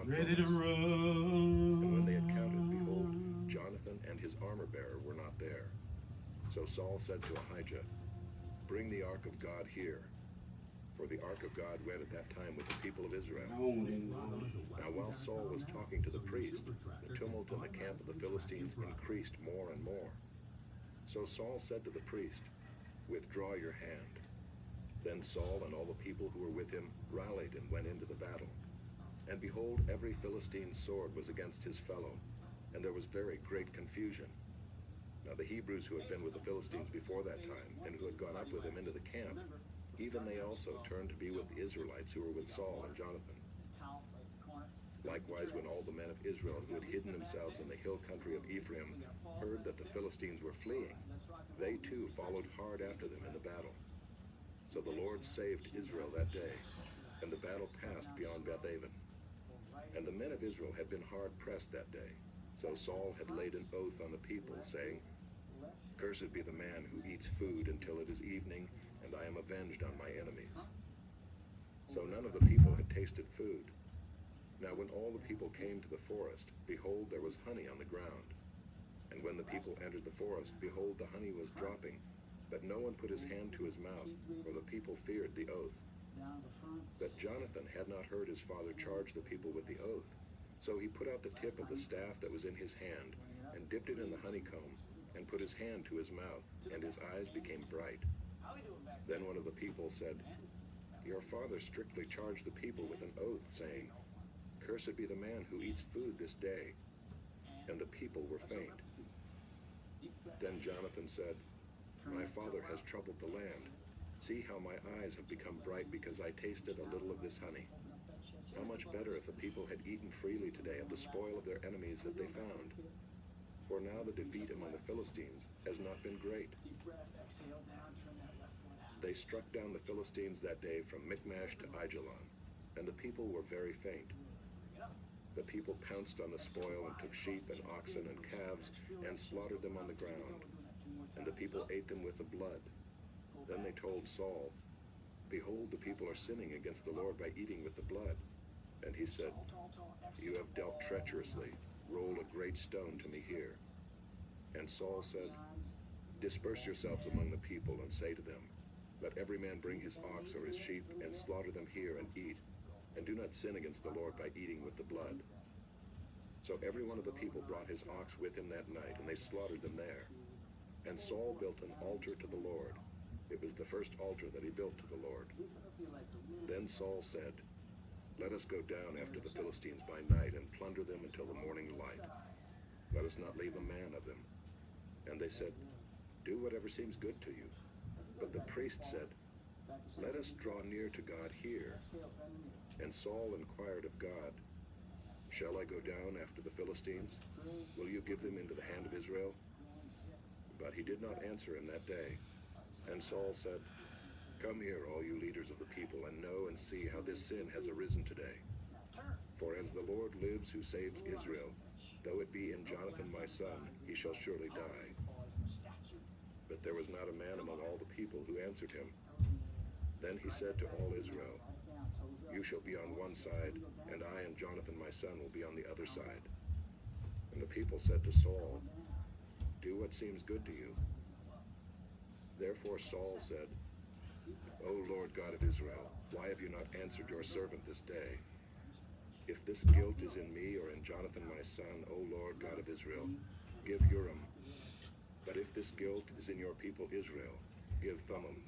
drawn Ready from to us. And when they had counted, run. behold, Jonathan and his armor-bearer were not there. So Saul said to Ahijah, "Bring the ark of God here." For the ark of God went at that time with the people of Israel. Now while Saul was talking to the priest, the tumult in the camp of the Philistines increased more and more. So Saul said to the priest, "Withdraw your hand." Then Saul and all the people who were with him rallied and went into the battle. And behold, every Philistine's sword was against his fellow, and there was very great confusion. Now the Hebrews who had been with the Philistines before that time, and who had gone up with them into the camp, even they also turned to be with the Israelites who were with Saul and Jonathan. Likewise, when all the men of Israel who had hidden themselves in the hill country of Ephraim heard that the Philistines were fleeing, they too followed hard after them in the battle. So the Lord saved Israel that day, and the battle passed beyond Bethaven. And the men of Israel had been hard pressed that day. So Saul had laid an oath on the people, saying, "Cursed be the man who eats food until it is evening, and I am avenged on my enemies." So none of the people had tasted food. Now when all the people came to the forest, behold, there was honey on the ground. And when the people entered the forest, behold, the honey was dropping, but no one put his hand to his mouth, for the people feared the oath. But Jonathan had not heard his father charge the people with the oath. So he put out the tip of the staff that was in his hand, and dipped it in the honeycomb, and put his hand to his mouth, and his eyes became bright. Then one of the people said, "Your father strictly charged the people with an oath, saying, 'Cursed be the man who eats food this day.' And the people were faint." Then Jonathan said, "My father has troubled the land. See how my eyes have become bright because I tasted a little of this honey. How much better if the people had eaten freely today of the spoil of their enemies that they found. For now the defeat among the Philistines has not been great." They struck down the Philistines that day from Michmash to Aijalon, and the people were very faint. The people pounced on the spoil and took sheep and oxen and calves and slaughtered them on the ground, and the people ate them with the blood. Then they told Saul, "Behold, the people are sinning against the Lord by eating with the blood." And he said, "You have dealt treacherously. Roll a great stone to me here." And Saul said, "Disperse yourselves among the people and say to them, 'Let every man bring his ox or his sheep and slaughter them here and eat, and do not sin against the Lord by eating with the blood.'" So every one of the people brought his ox with him that night, and they slaughtered them there. And Saul built an altar to the Lord. It was the first altar that he built to the Lord. Then Saul said, "Let us go down after the Philistines by night and plunder them until the morning light. Let us not leave a man of them." And they said, "Do whatever seems good to you." But the priest said, "Let us draw near to God here." And Saul inquired of God, "Shall I go down after the Philistines? Will you give them into the hand of Israel?" But he did not answer him that day. And Saul said, "Come here, all you leaders of the people, and know and see how this sin has arisen today. For as the Lord lives who saves Israel, though it be in Jonathan my son, he shall surely die." But there was not a man among all the people who answered him. Then he said to all Israel, "You shall be on one side, and I and Jonathan my son will be on the other side." And the people said to Saul, "Do what seems good to you." Therefore Saul said, "O Lord God of Israel, why have you not answered your servant this day? If this guilt is in me or in Jonathan my son, O Lord God of Israel, give Urim. But if this guilt is in your people Israel, give Thummim."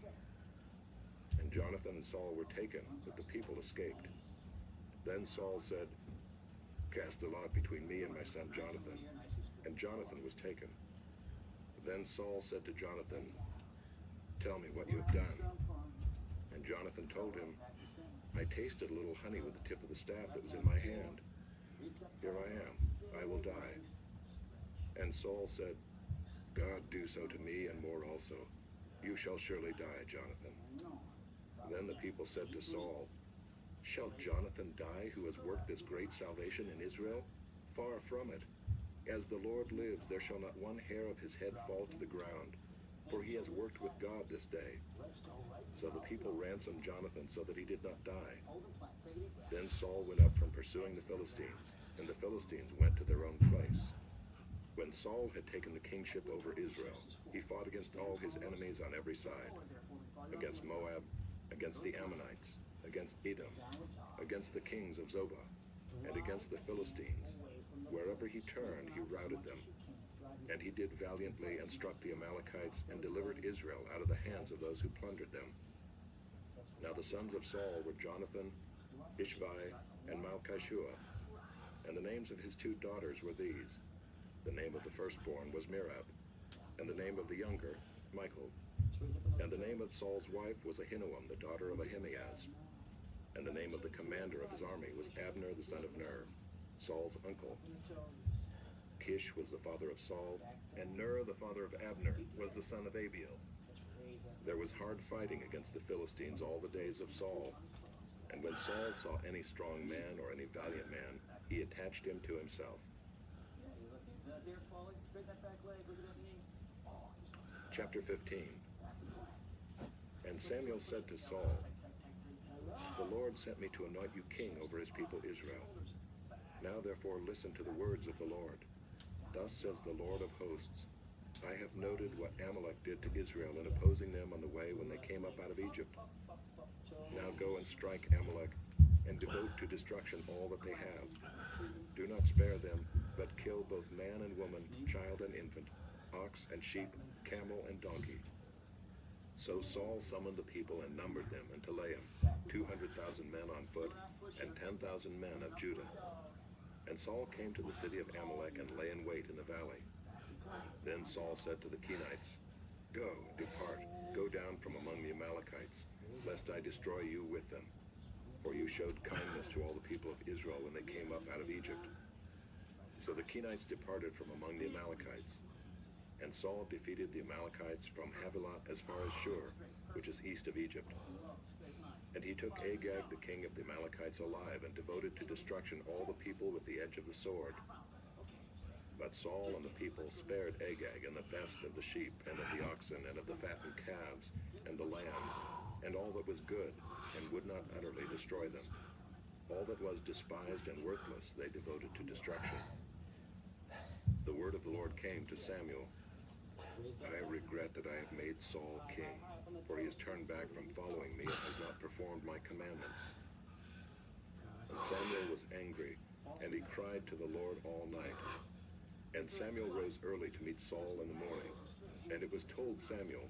And Jonathan and Saul were taken, but the people escaped. Then Saul said, "Cast the lot between me and my son Jonathan." And Jonathan was taken. Then Saul said to Jonathan, "Tell me what you have done." And Jonathan told him, "I tasted a little honey with the tip of the staff that was in my hand. Here I am. I will die." And Saul said, "God do so to me and more also. You shall surely die, Jonathan." Then the people said to Saul, "Shall Jonathan die who has worked this great salvation in Israel? Far from it. As the Lord lives, there shall not one hair of his head fall to the ground. for he has worked with God this day. So the people ransomed Jonathan so that he did not die. Then Saul went up from pursuing the Philistines, and the Philistines went to their own place. When Saul had taken the kingship over Israel, he fought against all his enemies on every side, against Moab, against the Ammonites, against Edom, against the kings of Zobah, and against the Philistines. Wherever he turned, he routed them. And he did valiantly and struck the Amalekites and delivered Israel out of the hands of those who plundered them. Now the sons of Saul were Jonathan, Ishvi, and Malchishua, and the names of his 2 daughters were these. The name of the firstborn was Merab, and the name of the younger, Michal. And the name of Saul's wife was Ahinoam, the daughter of Ahimaaz. And the name of the commander of his army was Abner the son of Ner, Saul's uncle. Kish was the father of Saul, and Ner the father of Abner was the son of Abiel. There was hard fighting against the Philistines all the days of Saul. And when Saul saw any strong man or any valiant man, he attached him to himself. Chapter 15. And Samuel said to Saul, "The Lord sent me to anoint you king over his people Israel. Now therefore listen to the words of the Lord. Thus says the Lord of hosts, I have noted what Amalek did to Israel in opposing them on the way when they came up out of Egypt. Now go and strike Amalek, and devote to destruction all that they have. Do not spare them, but kill both man and woman, child and infant, ox and sheep, camel and donkey." So Saul summoned the people and numbered them in Telaim, 200,000 men on foot, and 10,000 men of Judah. And Saul came to the city of Amalek and lay in wait in the valley. Then Saul said to the Kenites, "Go, depart, go down from among the Amalekites, lest I destroy you with them. For you showed kindness to all the people of Israel when they came up out of Egypt." So the Kenites departed from among the Amalekites. And Saul defeated the Amalekites from Havilah as far as Shur, which is east of Egypt. And he took Agag the king of the Amalekites alive, and devoted to destruction all the people with the edge of the sword. But Saul and the people spared Agag and the best of the sheep, and of the oxen, and of the fattened calves, and the lambs, and all that was good, and would not utterly destroy them. All that was despised and worthless they devoted to destruction. The word of the Lord came to Samuel. "I regret that I have made Saul king, for he has turned back from following me and has not performed my commandments." And Samuel was angry, and he cried to the Lord all night. And Samuel rose early to meet Saul in the morning. And it was told Samuel.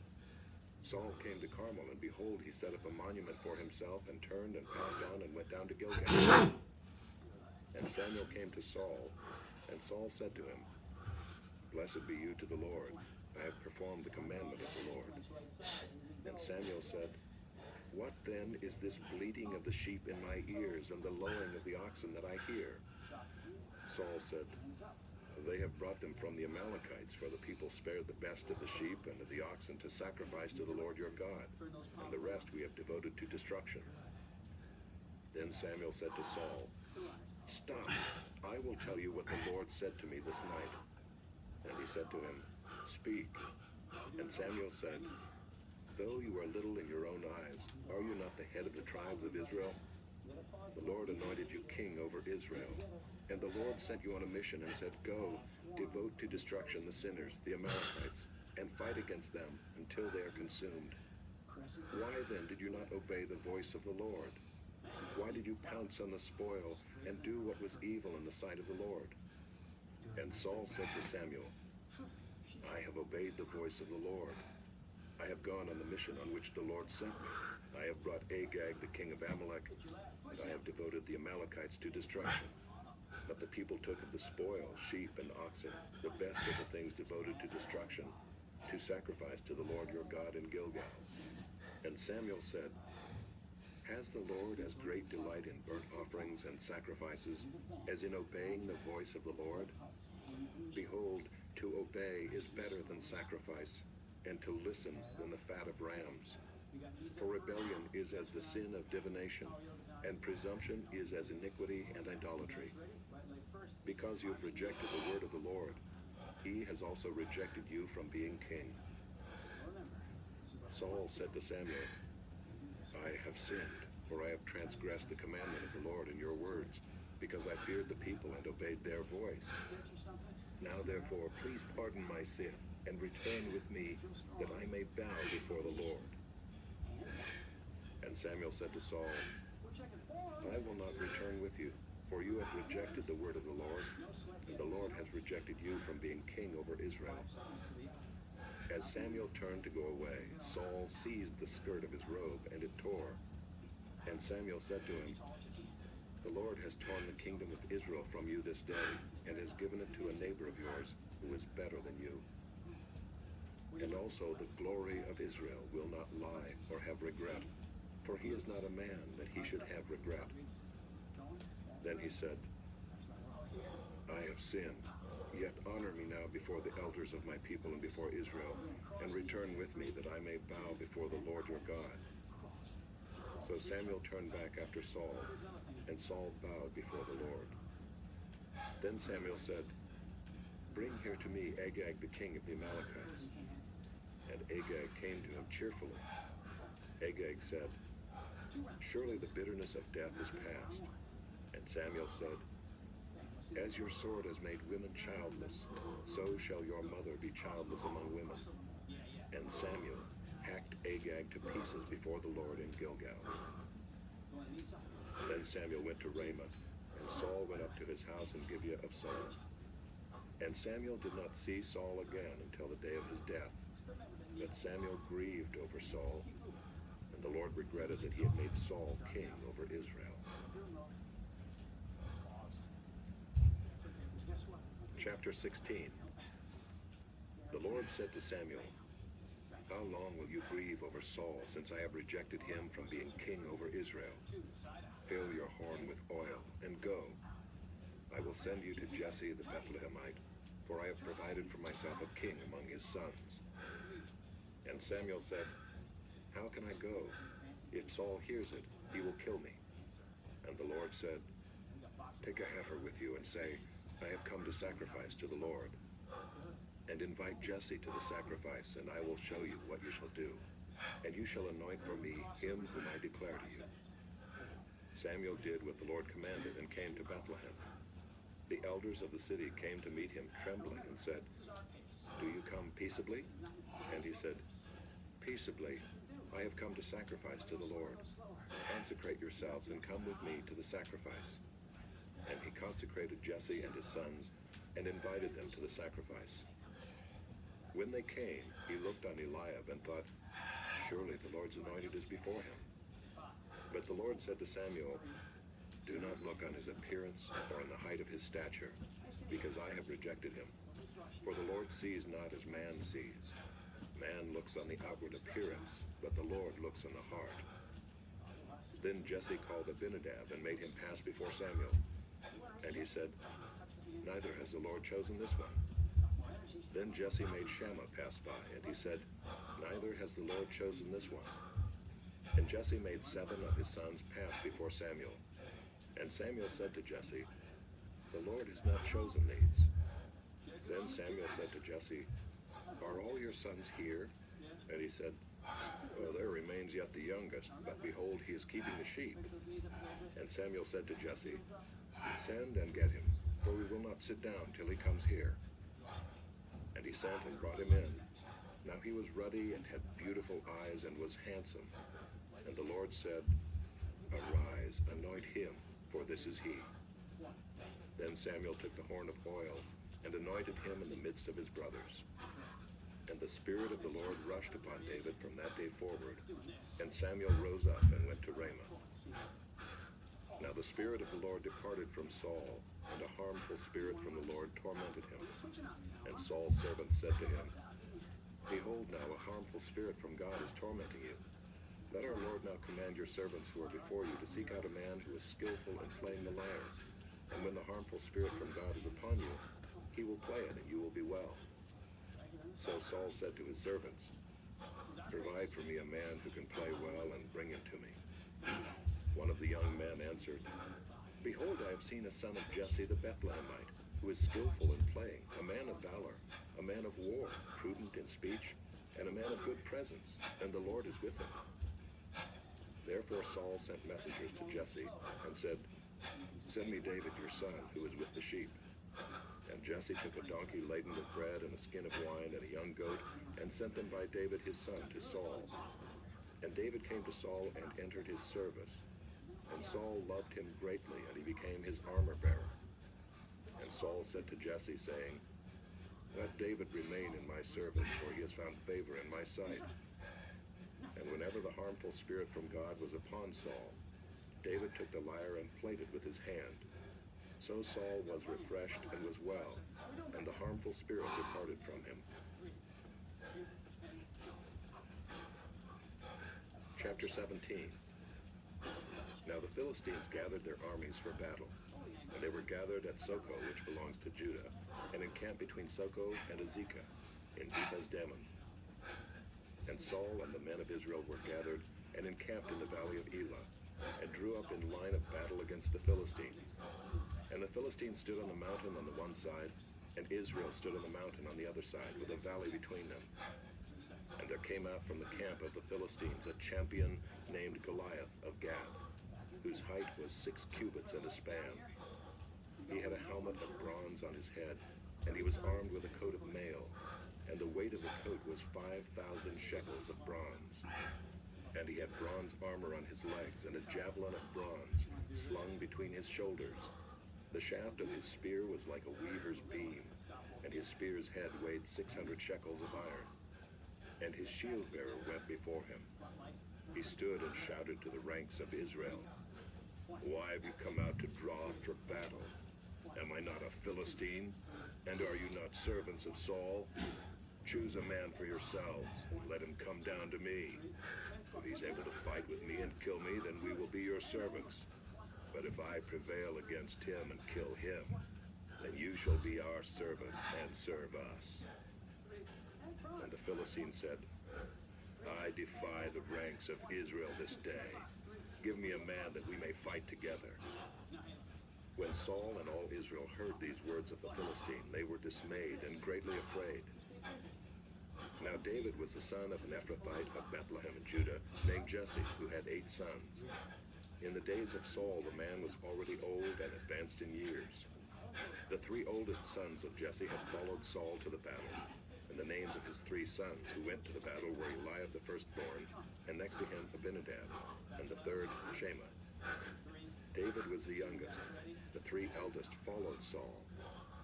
Saul came to Carmel, and behold, he set up a monument for himself, and turned and passed on and went down to Gilgal. And Samuel came to Saul, and Saul said to him, "Blessed be you to the Lord. I have performed the commandment of the Lord." And Samuel said, "What then is this bleating of the sheep in my ears, and the lowing of the oxen that I hear?" Saul said, "They have brought them from the Amalekites, for the people spared the best of the sheep and of the oxen to sacrifice to the Lord your God, and the rest we have devoted to destruction." Then Samuel said to Saul, "Stop, I will tell you what the Lord said to me this night." And he said to him, "Speak." And Samuel said, "Though you are little in your own eyes, are you not the head of the tribes of Israel? The Lord anointed you king over Israel. And the Lord sent you on a mission and said, 'Go, devote to destruction the sinners, the Amalekites, and fight against them until they are consumed.' Why then did you not obey the voice of the Lord? Why did you pounce on the spoil and do what was evil in the sight of the Lord?" And Saul said to Samuel, "I have obeyed the voice of the Lord. I have gone on the mission on which the Lord sent me. I have brought Agag the king of Amalek, and I have devoted the Amalekites to destruction. But the people took of the spoil, sheep and oxen, the best of the things devoted to destruction, to sacrifice to the Lord your God in Gilgal." And Samuel said, "Has the Lord as great delight in burnt offerings and sacrifices as in obeying the voice of the Lord? Behold, to obey is better than sacrifice, and to listen than the fat of rams. For rebellion is as the sin of divination, and presumption is as iniquity and idolatry. Because you have rejected the word of the Lord, he has also rejected you from being king." Saul said to Samuel, I have sinned, for I have transgressed the commandment of the Lord in your words, because I feared the people and obeyed their voice. Now therefore, please pardon my sin, and return with me, that I may bow before the Lord. And Samuel said to Saul, I will not return with you, for you have rejected the word of the Lord, and the Lord has rejected you from being king over Israel. As Samuel turned to go away, Saul seized the skirt of his robe, and it tore. And Samuel said to him, The Lord has torn the kingdom of Israel from you this day, and has given it to a neighbor of yours, who is better than you. And also the glory of Israel will not lie or have regret, for he is not a man that he should have regret. Then he said, I have sinned. Yet honor me now before the elders of my people and before Israel, and return with me, that I may bow before the Lord your God. So Samuel turned back after Saul, and Saul bowed before the Lord. Then Samuel said, Bring here to me Agag the king of the Amalekites. And Agag came to him cheerfully. Agag said, Surely the bitterness of death is past. And Samuel said, As your sword has made women childless, so shall your mother be childless among women. And Samuel hacked Agag to pieces before the Lord in Gilgal. Then Samuel went to Ramah, and Saul went up to his house in Gibeah of Saul. And Samuel did not see Saul again until the day of his death. But Samuel grieved over Saul, and the Lord regretted that he had made Saul king over Israel. Chapter 16. The Lord said to Samuel, How long will you grieve over Saul, since I have rejected him from being king over Israel? Fill your horn with oil, and go. I will send you to Jesse the Bethlehemite, for I have provided for myself a king among his sons. And Samuel said, How can I go? If Saul hears it, he will kill me. And the Lord said, Take a heifer with you, and say, I have come to sacrifice to the Lord. And invite Jesse to the sacrifice, and I will show you what you shall do. And you shall anoint for me him whom I declare to you. Samuel did what the Lord commanded, and came to Bethlehem. The elders of the city came to meet him trembling, and said, Do you come peaceably? And he said, Peaceably, I have come to sacrifice to the Lord. Consecrate yourselves, and come with me to the sacrifice. And he consecrated Jesse and his sons, and invited them to the sacrifice. When they came, he looked on Eliab, and thought, Surely the Lord's anointed is before him. But the Lord said to Samuel, Do not look on his appearance, or on the height of his stature, because I have rejected him. For the Lord sees not as man sees. Man looks on the outward appearance, but the Lord looks on the heart. Then Jesse called Abinadab, and made him pass before Samuel. And he said, Neither has the Lord chosen this one. Then Jesse made Shammah pass by, and he said, Neither has the Lord chosen this one. And Jesse made 7 of his sons pass before Samuel. And Samuel said to Jesse, The Lord has not chosen these. Then Samuel said to Jesse, Are all your sons here? And he said, Well, there remains yet the youngest, but behold, he is keeping the sheep. And Samuel said to Jesse, Send and get him, for we will not sit down till he comes here. And he sent and brought him in. Now he was ruddy and had beautiful eyes and was handsome. And the Lord said, Arise, anoint him, for this is he. Then Samuel took the horn of oil and anointed him in the midst of his brothers. And the Spirit of the Lord rushed upon David from that day forward. And Samuel rose up and went to Ramah. Now the Spirit of the Lord departed from Saul, and a harmful spirit from the Lord tormented him. And Saul's servant said to him, Behold now, a harmful spirit from God is tormenting you. Let our Lord now command your servants who are before you to seek out a man who is skillful in playing the lyre. And when the harmful spirit from God is upon you, he will play it, and you will be well. So Saul said to his servants, Provide for me a man who can play well, and bring him to me. One of the young men answered, Behold, I have seen a son of Jesse the Bethlehemite, who is skillful in playing, a man of valor, a man of war, prudent in speech, and a man of good presence, and the Lord is with him. Therefore Saul sent messengers to Jesse and said, Send me David your son, who is with the sheep. And Jesse took a donkey laden with bread and a skin of wine and a young goat, and sent them by David his son to Saul. And David came to Saul and entered his service. And Saul loved him greatly, and he became his armor-bearer. And Saul said to Jesse, saying, Let David remain in my service, for he has found favor in my sight. And whenever the harmful spirit from God was upon Saul, David took the lyre and played it with his hand. So Saul was refreshed and was well, and the harmful spirit departed from him. Chapter 17. Now the Philistines gathered their armies for battle, and they were gathered at Soko, which belongs to Judah, and encamped between Soko and Azekah, in Ephes-dammim. And Saul and the men of Israel were gathered and encamped in the valley of Elah, and drew up in line of battle against the Philistines. And the Philistines stood on the mountain on the one side, and Israel stood on the mountain on the other side, with a valley between them. And there came out from the camp of the Philistines a champion named Goliath of Gath, whose height was 6 cubits and a span. He had a helmet of bronze on his head, and he was armed with a coat of mail, and the weight of the coat was 5,000 shekels of bronze. And he had bronze armor on his legs, and a javelin of bronze slung between his shoulders. The shaft of his spear was like a weaver's beam, and his spear's head weighed 600 shekels of iron. And his shield-bearer went before him. He stood and shouted to the ranks of Israel, Why have you come out to draw up for battle? Am I not a Philistine? And are you not servants of Saul? Choose a man for yourselves, and let him come down to me. If he's able to fight with me and kill me, then we will be your servants. But if I prevail against him and kill him, then you shall be our servants and serve us. And the Philistine said, I defy the ranks of Israel this day. Give me a man that we may fight together. When Saul and all Israel heard these words of the Philistine, they were dismayed and greatly afraid. Now David was the son of an Ephrathite of Bethlehem in Judah, named Jesse, who had 8 sons. In the days of Saul, the man was already old and advanced in years. The 3 oldest sons of Jesse had followed Saul to the battle, and the names of his 3 sons who went to the battle were Eliab the firstborn, and next to him Abinadab, and the third Shammah. David was the youngest. The 3 eldest followed Saul,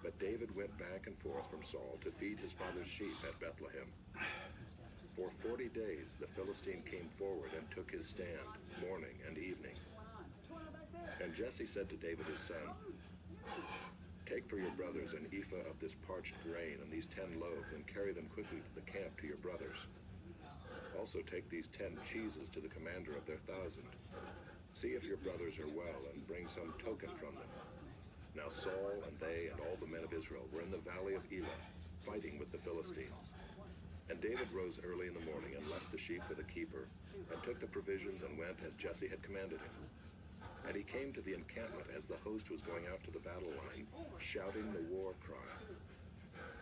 but David went back and forth from Saul to feed his father's sheep at Bethlehem. For 40 days the Philistine came forward and took his stand, morning and evening. And Jesse said to David his son, Take for your brothers an ephah of this parched grain and these 10 loaves, and carry them quickly to the camp to your brothers. Also take these 10 cheeses to the commander of their 1,000. See if your brothers are well, and bring some token from them. Now Saul and they and all the men of Israel were in the valley of Elah, fighting with the Philistines. And David rose early in the morning and left the sheep with a keeper, and took the provisions and went as Jesse had commanded him. And he came to the encampment as the host was going out to the battle line, shouting the war cry.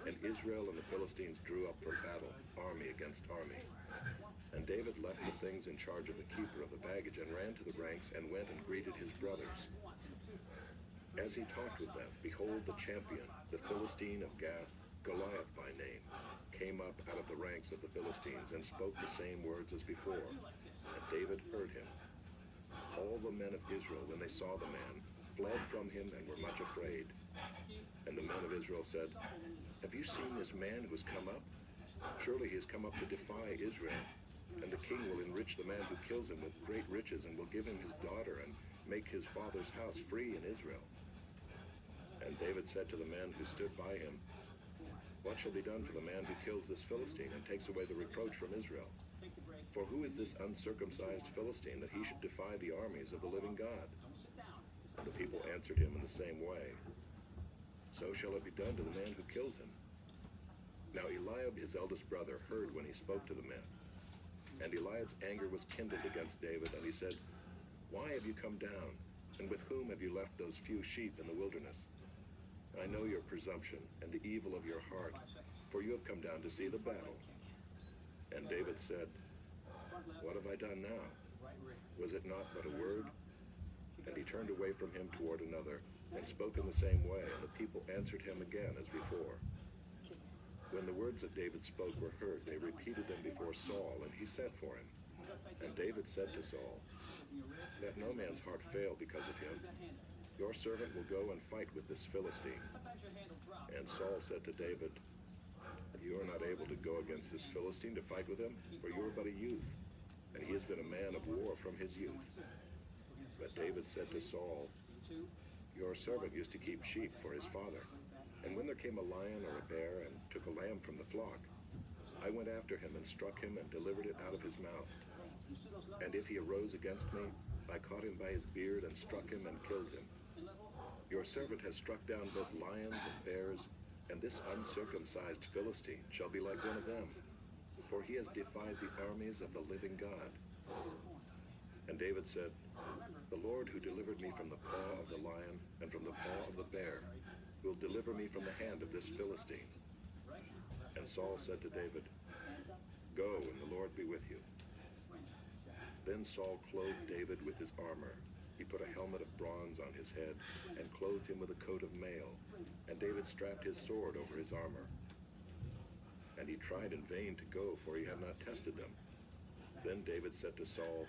And Israel and the Philistines drew up for battle, army against army. And David left the things in charge of the keeper of the baggage and ran to the ranks and went and greeted his brothers. As he talked with them, behold, the champion, the Philistine of Gath, Goliath by name, came up out of the ranks of the Philistines and spoke the same words as before. And David heard him. All the men of Israel, when they saw the man, fled from him and were much afraid. And the men of Israel said, Have you seen this man who has come up? Surely he has come up to defy Israel. And the king will enrich the man who kills him with great riches, and will give him his daughter, and make his father's house free in Israel. And David said to the men who stood by him, What shall be done for the man who kills this Philistine and takes away the reproach from Israel? For who is this uncircumcised Philistine that he should defy the armies of the living God? And the people answered him in the same way, So shall it be done to the man who kills him. Now Eliab his eldest brother heard when he spoke to the men. And Eliab's anger was kindled against David, and he said, Why have you come down? And with whom have you left those few sheep in the wilderness? I know your presumption and the evil of your heart, for you have come down to see the battle. And David said, "What have I done now? Was it not but a word?" And he turned away from him toward another, and spoke in the same way, and the people answered him again as before. When the words that David spoke were heard, they repeated them before Saul, and he sent for him. And David said to Saul, "Let no man's heart fail because of him. Your servant will go and fight with this Philistine." And Saul said to David, "You are not able to go against this Philistine to fight with him, for you are but a youth, and he has been a man of war from his youth." But David said to Saul, "Your servant used to keep sheep for his father, and when there came a lion or a bear and took a lamb from the flock, I went after him and struck him and delivered it out of his mouth. And if he arose against me, I caught him by his beard and struck him and killed him. Your servant has struck down both lions and bears, and this uncircumcised Philistine shall be like one of them, for he has defied the armies of the living God." And David said, "The Lord who delivered me from the paw of the lion and from the paw of the bear will deliver me from the hand of this Philistine." And Saul said to David, "Go, and the Lord be with you." Then Saul clothed David with his armor. He put a helmet of bronze on his head and clothed him with a coat of mail, and David strapped his sword over his armor. And he tried in vain to go, for he had not tested them. Then David said to Saul,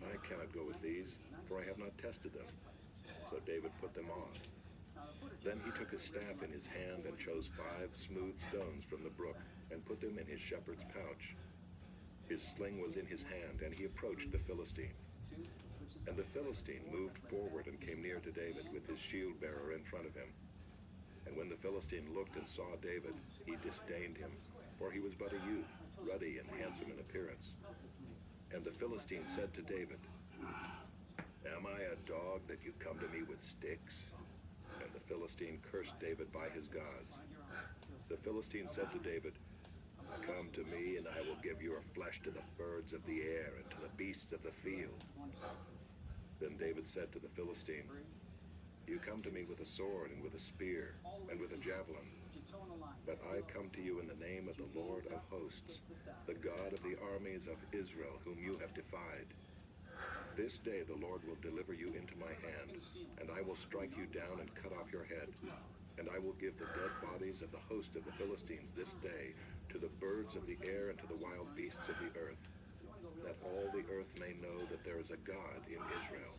"I cannot go with these, for I have not tested them." So David put them on. Then he took his staff in his hand and chose 5 smooth stones from the brook and put them in his shepherd's pouch. His sling was in his hand, and he approached the Philistine. And the Philistine moved forward and came near to David with his shield bearer in front of him. And when the Philistine looked and saw David, he disdained him, for he was but a youth, ruddy and handsome in appearance. And the Philistine said to David, "Am I a dog that you come to me with sticks?" And the Philistine cursed David by his gods. The Philistine said to David, "Come to me, and I will give your flesh to the birds of the air and to the beasts of the field." Then David said to the Philistine, "You come to me with a sword and with a spear and with a javelin, but I come to you in the name of the Lord of hosts, the God of the armies of Israel, whom you have defied. This day the Lord will deliver you into my hand, and I will strike you down and cut off your head. And I will give the dead bodies of the host of the Philistines this day to the birds of the air and to the wild beasts of the earth, that all the earth may know that there is a God in Israel,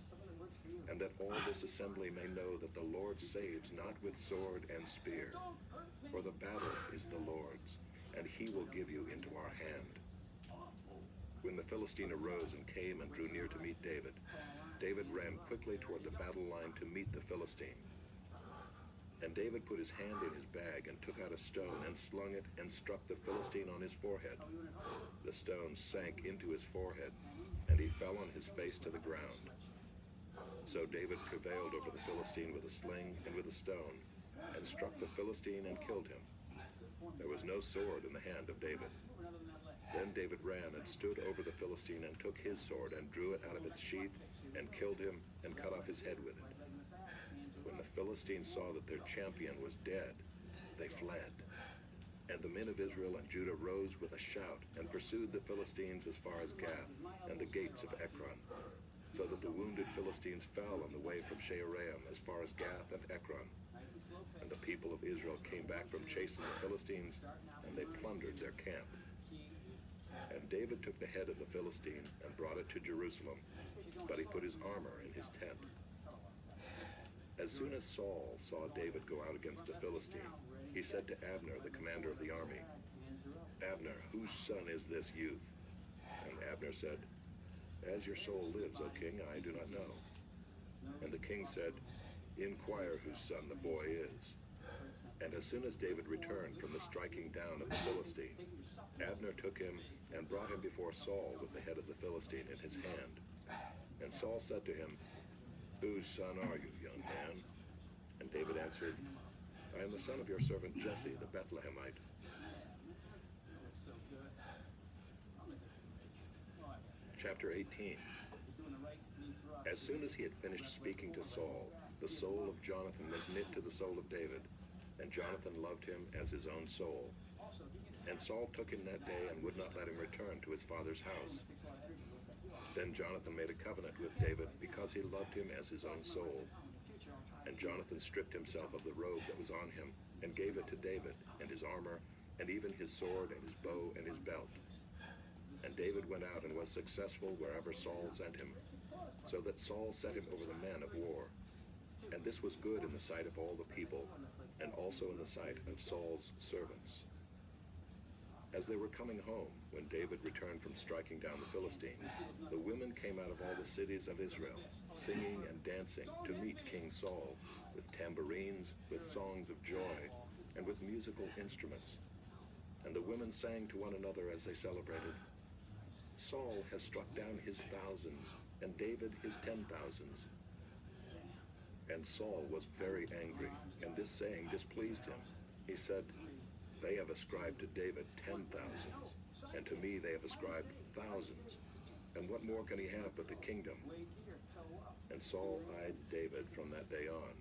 and that all this assembly may know that the Lord saves not with sword and spear, for the battle is the Lord's, and he will give you into our hand." When the Philistine arose and came and drew near to meet David, David ran quickly toward the battle line to meet the Philistine. And David put his hand in his bag and took out a stone and slung it and struck the Philistine on his forehead. The stone sank into his forehead, and he fell on his face to the ground. So David prevailed over the Philistine with a sling and with a stone, and struck the Philistine and killed him. There was no sword in the hand of David. Then David ran and stood over the Philistine and took his sword and drew it out of its sheath and killed him and cut off his head with it. When the Philistines saw that their champion was dead, they fled. And the men of Israel and Judah rose with a shout and pursued the Philistines as far as Gath and the gates of Ekron, so that the wounded Philistines fell on the way from Shaaraim as far as Gath and Ekron. And the people of Israel came back from chasing the Philistines, and they plundered their camp. And David took the head of the Philistine and brought it to Jerusalem, but he put his armor in his tent. As soon as Saul saw David go out against the Philistine, he said to Abner, the commander of the army, "Abner, whose son is this youth?" And Abner said, "As your soul lives, O king, I do not know." And the king said, "Inquire whose son the boy is." And as soon as David returned from the striking down of the Philistine, Abner took him and brought him before Saul with the head of the Philistine in his hand. And Saul said to him, "Whose son are you, young man?" And David answered, "I am the son of your servant Jesse, the Bethlehemite." Chapter 18. As soon as he had finished speaking to Saul, the soul of Jonathan was knit to the soul of David, and Jonathan loved him as his own soul. And Saul took him that day and would not let him return to his father's house. Then Jonathan made a covenant with David because he loved him as his own soul. And Jonathan stripped himself of the robe that was on him and gave it to David, and his armor, and even his sword and his bow and his belt. And David went out and was successful wherever Saul sent him, so that Saul set him over the men of war. And this was good in the sight of all the people, and also in the sight of Saul's servants. As they were coming home, when David returned from striking down the Philistines, the women came out of all the cities of Israel, singing and dancing to meet King Saul, with tambourines, with songs of joy, and with musical instruments. And the women sang to one another as they celebrated, "Saul has struck down his thousands, and David his 10,000s. And Saul was very angry, and this saying displeased him. He said, "They have ascribed to David 10,000s, and to me they have ascribed thousands. And what more can he have but the kingdom?" And Saul eyed David from that day on.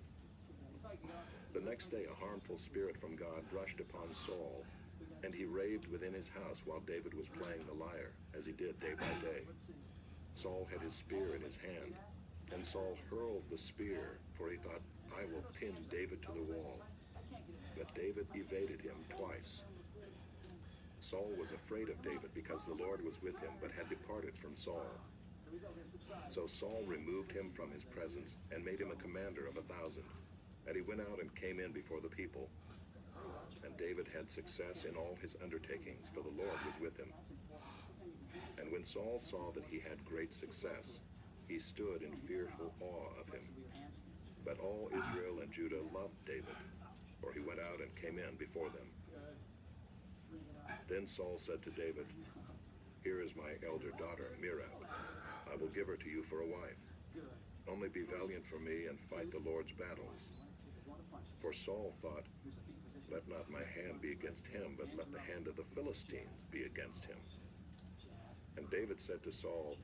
The next day a harmful spirit from God rushed upon Saul, and he raved within his house while David was playing the lyre, as he did day by day. Saul had his spear in his hand, and Saul hurled the spear, for he thought, "I will pin David to the wall." But David evaded him twice. Saul was afraid of David because the Lord was with him, but had departed from Saul. So Saul removed him from his presence and made him a commander of 1,000. And he went out and came in before the people. And David had success in all his undertakings, for the Lord was with him. And when Saul saw that he had great success, he stood in fearful awe of him. But all Israel and Judah loved David, for he went out and came in before them. Then Saul said to David, "Here is my elder daughter, Merab. I will give her to you for a wife. Only be valiant for me and fight the Lord's battles." For Saul thought, "Let not my hand be against him, but let the hand of the Philistines be against him." And David said to Saul,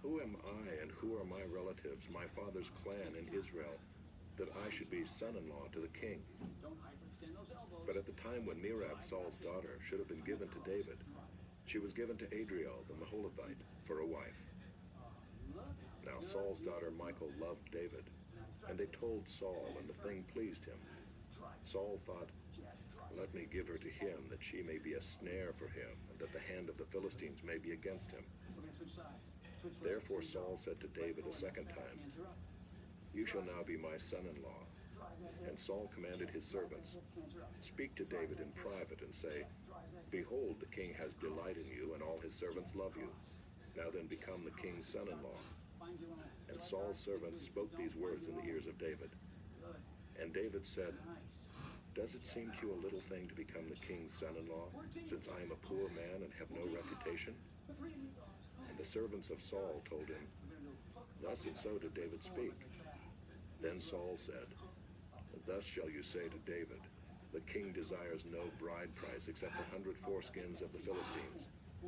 "Who am I and who are my relatives, my father's clan in Israel, that I should be son-in-law to the king?" But at the time when Merab, Saul's daughter, should have been given to David, she was given to Adriel the Meholavite for a wife. Now Saul's daughter Michal loved David, and they told Saul, and the thing pleased him. Saul thought, "Let me give her to him, that she may be a snare for him, and that the hand of the Philistines may be against him." Therefore Saul said to David a second time, "You shall now be my son-in-law." And Saul commanded his servants, "Speak to David in private and say, 'Behold, the king has delight in you, and all his servants love you. Now then become the king's son-in-law.'" And Saul's servants spoke these words in the ears of David. And David said, "Does it seem to you a little thing to become the king's son-in-law, since I am a poor man and have no reputation?" And the servants of Saul told him, "Thus and so did David speak." Then Saul said, "Thus shall you say to David, 'The king desires no bride price except 100 foreskins of the Philistines,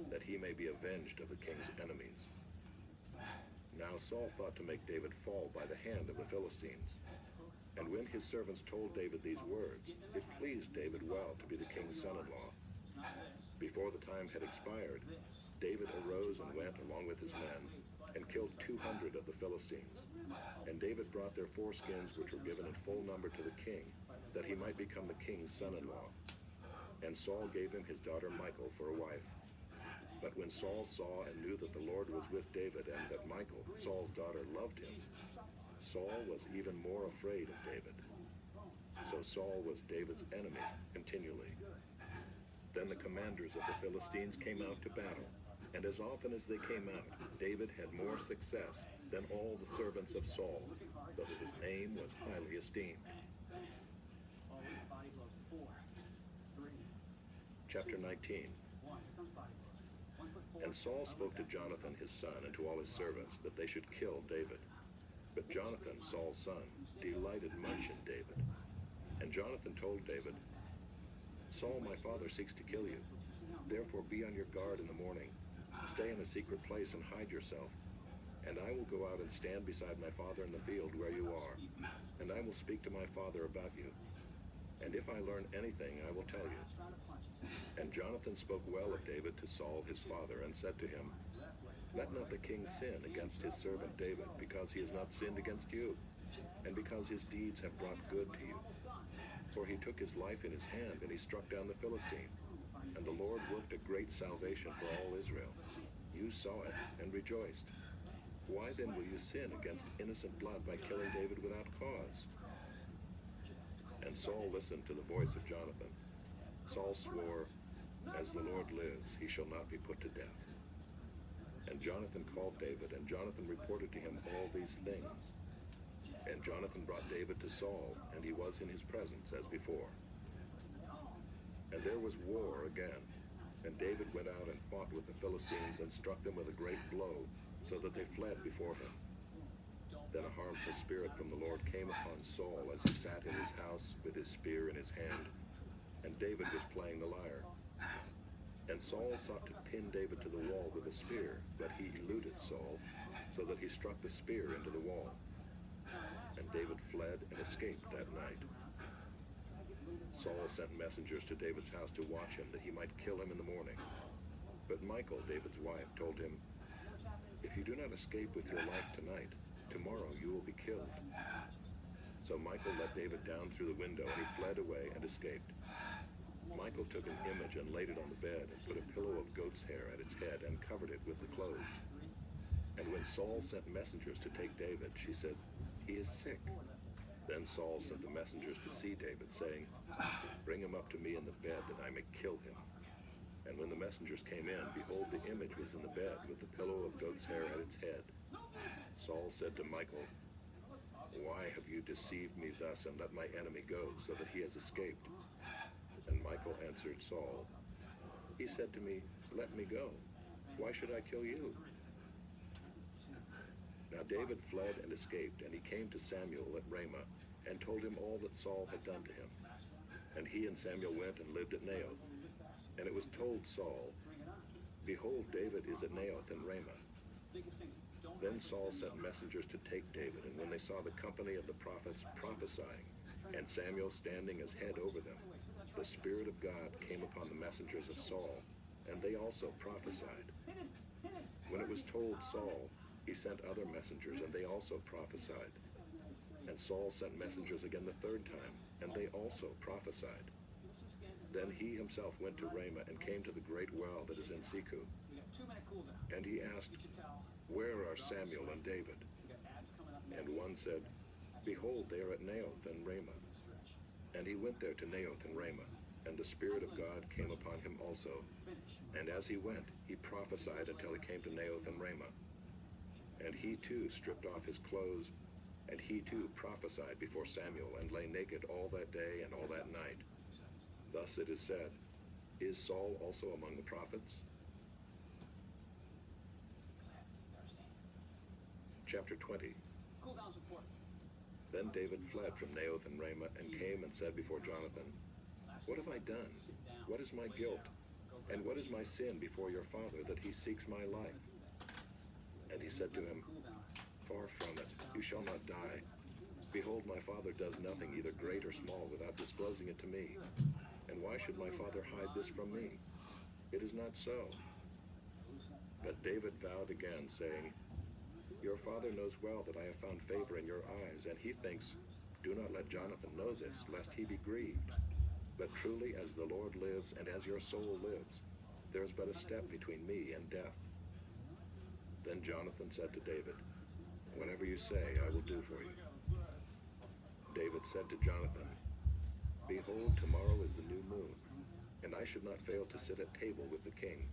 that he may be avenged of the king's enemies.'" Now Saul thought to make David fall by the hand of the Philistines. And when his servants told David these words, it pleased David well to be the king's son-in-law. Before the time had expired, David arose and went along with his men, and killed 200 of the Philistines. And David brought their foreskins, which were given in full number, to the king, that he might become the king's son-in-law. And Saul gave him his daughter Michal for a wife. But when Saul saw and knew that the Lord was with David, and that Michal, Saul's daughter, loved him, Saul was even more afraid of David. So Saul was David's enemy continually. Then the commanders of the Philistines came out to battle, and as often as they came out, David had more success than all the servants of Saul, so that his name was highly esteemed. Chapter 19. And Saul spoke to Jonathan his son and to all his servants that they should kill David. But Jonathan, Saul's son, delighted much in David. And Jonathan told David, "Saul my father seeks to kill you. Therefore be on your guard in the morning. Stay in a secret place and hide yourself. And I will go out and stand beside my father in the field where you are. And I will speak to my father about you." and if I learn anything, I will tell you." And Jonathan spoke well of David to Saul his father, and said to him, "Let not the king sin against his servant David, because he has not sinned against you, and because his deeds have brought good to you. For he took his life in his hand, and he struck down the Philistine. And the Lord worked a great salvation for all Israel. You saw it and rejoiced. Why then will you sin against innocent blood by killing David without cause?" And Saul listened to the voice of Jonathan. Saul swore, "As the Lord lives, he shall not be put to death." And Jonathan called David, and Jonathan reported to him all these things. And Jonathan brought David to Saul, and he was in his presence as before. And there was war again, and David went out and fought with the Philistines, and struck them with a great blow, so that they fled before him. Then a harmful spirit from the Lord came upon Saul as he sat in his house with his spear in his hand, and David was playing the lyre. And Saul sought to pin David to the wall with a spear, but he eluded Saul, so that he struck the spear into the wall. And David fled and escaped that night. Saul sent messengers to David's house to watch him, that he might kill him in the morning. But Michal, David's wife, told him, "If you do not escape with your life tonight, tomorrow you will be killed." So Michal let David down through the window, and he fled away and escaped. Michal took an image and laid it on the bed, and put a pillow of goat's hair at its head, and covered it with the clothes. And when Saul sent messengers to take David, she said, "He is sick." Then Saul sent the messengers to see David, saying, "Bring him up to me in the bed, that I may kill him." And when the messengers came in, behold, the image was in the bed, with the pillow of goat's hair at its head. Saul said to Michal, "Why have you deceived me thus, and let my enemy go, so that he has escaped?" And Michal answered Saul, "He said to me, 'Let me go. Why should I kill you?'" Now David fled and escaped, and he came to Samuel at Ramah, and told him all that Saul had done to him. And he and Samuel went and lived at Naioth. And it was told Saul, "Behold, David is at Naioth in Ramah." Then Saul sent messengers to take David, and when they saw the company of the prophets prophesying, and Samuel standing as head over them, the Spirit of God came upon the messengers of Saul, and they also prophesied. When it was told Saul, he sent other messengers, and they also prophesied. And Saul sent messengers again the third time, and they also prophesied. Then he himself went to Ramah, and came to the great well that is in Seku. And he asked, "Where are Samuel and David?" And one said, "Behold, they are at Naioth and Ramah." And he went there to Naioth and Ramah, and the Spirit of God came upon him also. And as he went, he prophesied until he came to Naioth and Ramah. And he too stripped off his clothes, and he too prophesied before Samuel, and lay naked all that day and all that night. Thus it is said, "Is Saul also among the prophets?" Chapter 20. Then David fled from Naioth and Ramah, and came and said before Jonathan, "What have I done? What is my guilt? And what is my sin before your father, that he seeks my life?" And he said to him, "Far from it, you shall not die. Behold, my father does nothing, either great or small, without disclosing it to me. And why should my father hide this from me? It is not so." But David vowed again, saying, "Your father knows well that I have found favor in your eyes, and he thinks, 'Do not let Jonathan know this, lest he be grieved.' But truly, as the Lord lives, and as your soul lives, there is but a step between me and death." Then Jonathan said to David, "Whatever you say, I will do for you." David said to Jonathan, "Behold, tomorrow is the new moon, and I should not fail to sit at table with the king.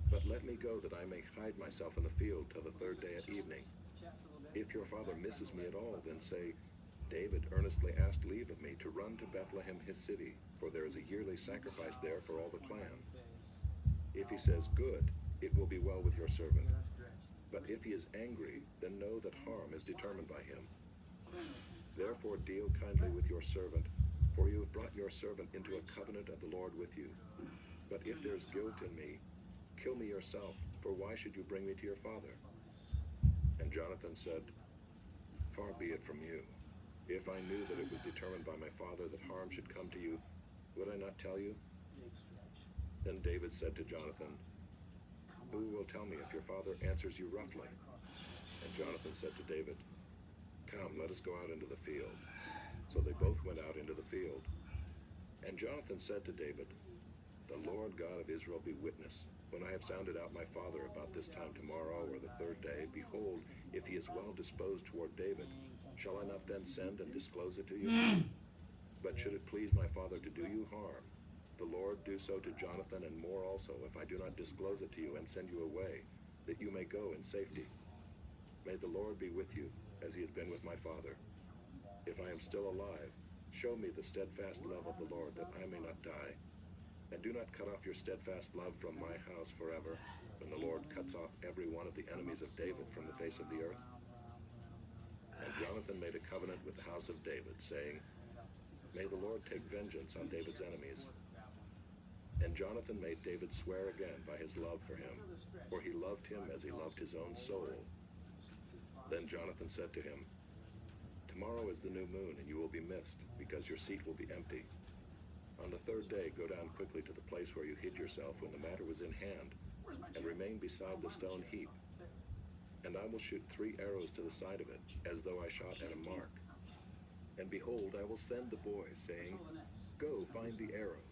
But let me go, that I may hide myself in the field till the third day at evening. If your father misses me at all, then say, 'David earnestly asked leave of me to run to Bethlehem his city, for there is a yearly sacrifice there for all the clan.' If he says, 'Good,' it will be well with your servant. But if he is angry, then know that harm is determined by him. Therefore deal kindly with your servant, for you have brought your servant into a covenant of the Lord with you. But if there is guilt in me, kill me yourself, for why should you bring me to your father?" And Jonathan said, "Far be it from you. If I knew that it was determined by my father that harm should come to you, would I not tell you? Then David said to Jonathan, who will tell me if your father answers you roughly? And Jonathan said to David, come, let us go out into the field. So they both went out into the field. And Jonathan said to David, the Lord God of Israel be witness. When I have sounded out my father about this time tomorrow or the third day, behold, if he is well disposed toward David, shall I not then send and disclose it to you? But should it please my father to do you harm, the Lord do so to Jonathan and more also, if I do not disclose it to you and send you away, that you may go in safety. May the Lord be with you, as he has been with my father. If I am still alive, show me the steadfast love of the Lord, that I may not die. And do not cut off your steadfast love from my house forever, when the Lord cuts off every one of the enemies of David from the face of the earth. And Jonathan made a covenant with the house of David, saying, may the Lord take vengeance on David's enemies. And Jonathan made David swear again by his love for him, for he loved him as he loved his own soul. Then Jonathan said to him, tomorrow is the new moon, and you will be missed, because your seat will be empty. On the third day, go down quickly to the place where you hid yourself when the matter was in hand, and remain beside the stone heap. And I will shoot 3 arrows to the side of it, as though I shot at a mark. And behold, I will send the boy, saying, go, find the arrows.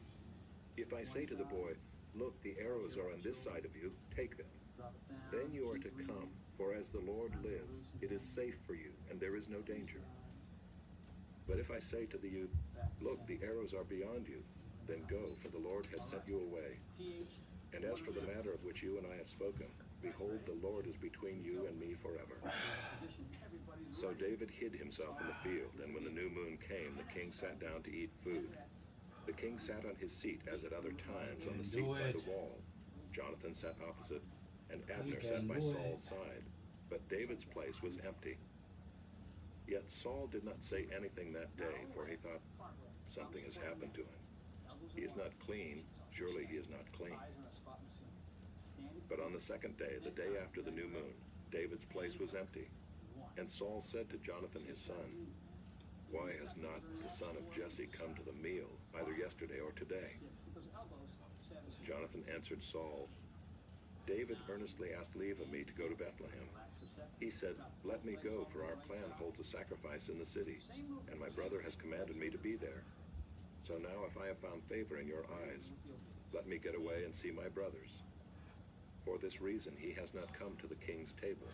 If I say to the boy, look, the arrows are on this side of you, take them. Then you are to come, for as the Lord lives, it is safe for you, and there is no danger. But if I say to the youth, look, the arrows are beyond you, then go, for the Lord has sent you away. And as for the matter of which you and I have spoken, behold, the Lord is between you and me forever. So David hid himself in the field, and when the new moon came, the king sat down to eat food. The king sat on his seat, as at other times, on the seat by the wall. Jonathan sat opposite, and Abner sat by Saul's side. But David's place was empty. Yet Saul did not say anything that day, for he thought, something has happened to him. He is not clean, surely he is not clean. But on the second day, the day after the new moon, David's place was empty. And Saul said to Jonathan his son, why has not the son of Jesse come to the meal, either yesterday or today? Jonathan answered Saul, David earnestly asked leave of me to go to Bethlehem. He said, let me go, for our clan holds a sacrifice in the city, and my brother has commanded me to be there. So now if I have found favor in your eyes, let me get away and see my brothers. For this reason he has not come to the king's table.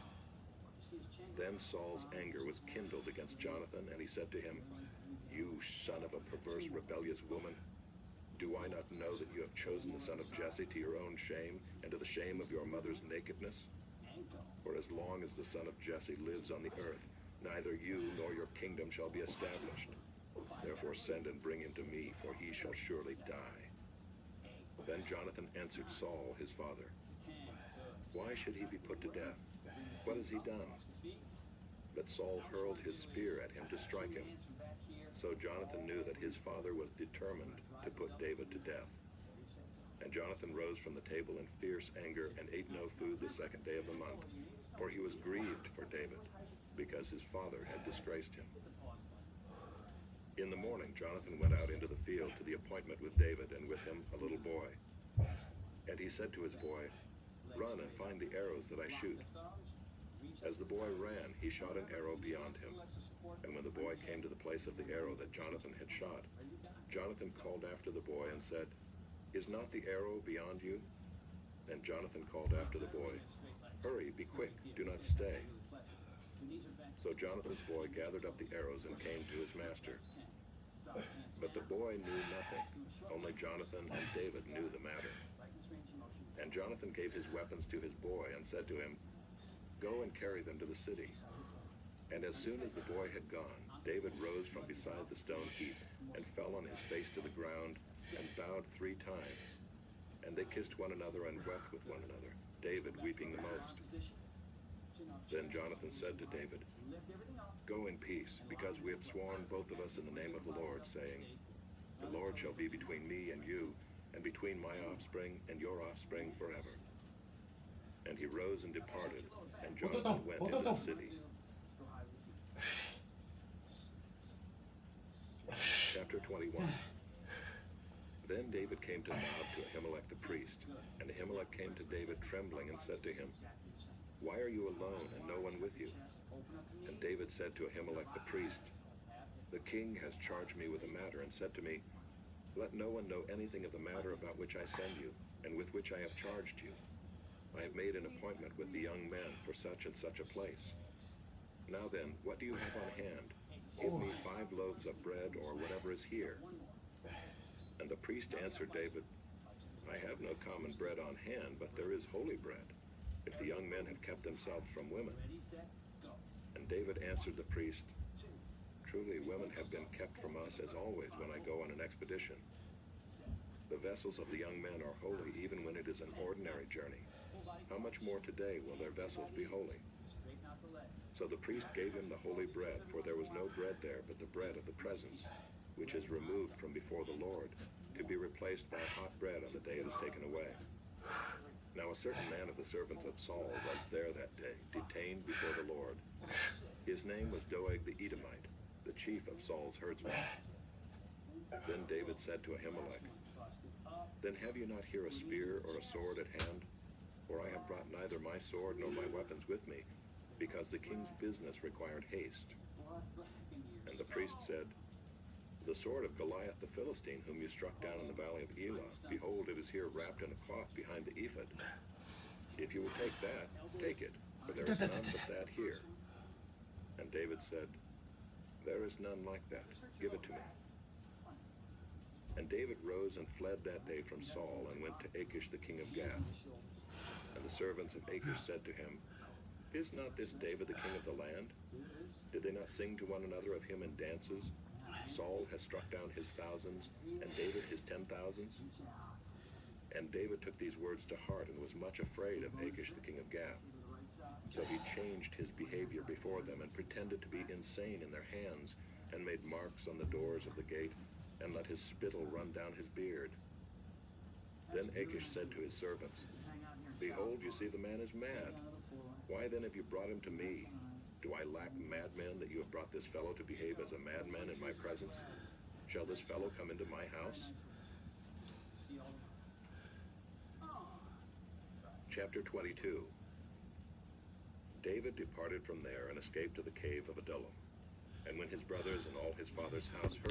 Then Saul's anger was kindled against Jonathan, and he said to him, you son of a perverse, rebellious woman, do I not know that you have chosen the son of Jesse to your own shame, and to the shame of your mother's nakedness? For as long as the son of Jesse lives on the earth, neither you nor your kingdom shall be established. Therefore send and bring him to me, for he shall surely die. Then Jonathan answered Saul, his father, why should he be put to death? What has he done? But Saul hurled his spear at him to strike him. So Jonathan knew that his father was determined to put David to death. And Jonathan rose from the table in fierce anger and ate no food the second day of the month, for he was grieved for David, because his father had disgraced him. In the morning, Jonathan went out into the field to the appointment with David, and with him a little boy. And he said to his boy, run and find the arrows that I shoot. As the boy ran, he shot an arrow beyond him. And when the boy came to the place of the arrow that Jonathan had shot, Jonathan called after the boy and said, is not the arrow beyond you? And Jonathan called after the boy, hurry, be quick, do not stay. So Jonathan's boy gathered up the arrows and came to his master. But the boy knew nothing, only Jonathan and David knew the matter. And Jonathan gave his weapons to his boy and said to him, go and carry them to the city. And as soon as the boy had gone, David rose from beside the stone heap and fell on his face to the ground and bowed 3 times. And they kissed one another and wept with one another, David weeping the most. Then Jonathan said to David, go in peace, because we have sworn both of us in the name of the Lord, saying, the Lord shall be between me and you, and between my offspring and your offspring forever. And he rose and departed, and Jonathan went into the city. Chapter 21. Then David came to Nob to Ahimelech the priest, and Ahimelech came to David trembling and said to him, "Why are you alone and no one with you?" And David said to Ahimelech the priest, "The king has charged me with a matter and said to me, 'Let no one know anything of the matter about which I send you, and with which I have charged you. I have made an appointment with the young men for such and such a place. Now then, what do you have on hand? Give me 5 loaves of bread or whatever is here." And the priest answered David, "I have no common bread on hand, but there is holy bread, if the young men have kept themselves from women." And David answered the priest, "Truly women have been kept from us as always when I go on an expedition. The vessels of the young men are holy even when it is an ordinary journey. How much more today will their vessels be holy?" So the priest gave him the holy bread, for there was no bread there but the bread of the presence, which is removed from before the Lord, to be replaced by hot bread on the day it is taken away. Now a certain man of the servants of Saul was there that day, detained before the Lord. His name was Doeg the Edomite, the chief of Saul's herdsmen. Then David said to Ahimelech, "Then have you not here a spear or a sword at hand? For I have brought neither my sword nor my weapons with me, because the king's business required haste." And the priest said, "The sword of Goliath the Philistine, whom you struck down in the valley of Elah, behold, it is here wrapped in a cloth behind the ephod. If you will take that, take it, for there is none but that here." And David said, "There is none like that. Give it to me." And David rose and fled that day from Saul, and went to Achish the king of Gath. And the servants of Achish said to him, "Is not this David the king of the land? Did they not sing to one another of him in dances? Saul has struck down his thousands, and David his 10,000s." And David took these words to heart, and was much afraid of Achish the king of Gath. So he changed his behavior before them, and pretended to be insane in their hands, and made marks on the doors of the gate, and let his spittle run down his beard. Then Achish said to his servants, "Behold, you see the man is mad. Why then have you brought him to me? Do I lack madmen that you have brought this fellow to behave as a madman in my presence? Shall this fellow come into my house?" Chapter 22. David departed from there and escaped to the cave of Adullam. And when his brothers and all his father's house heard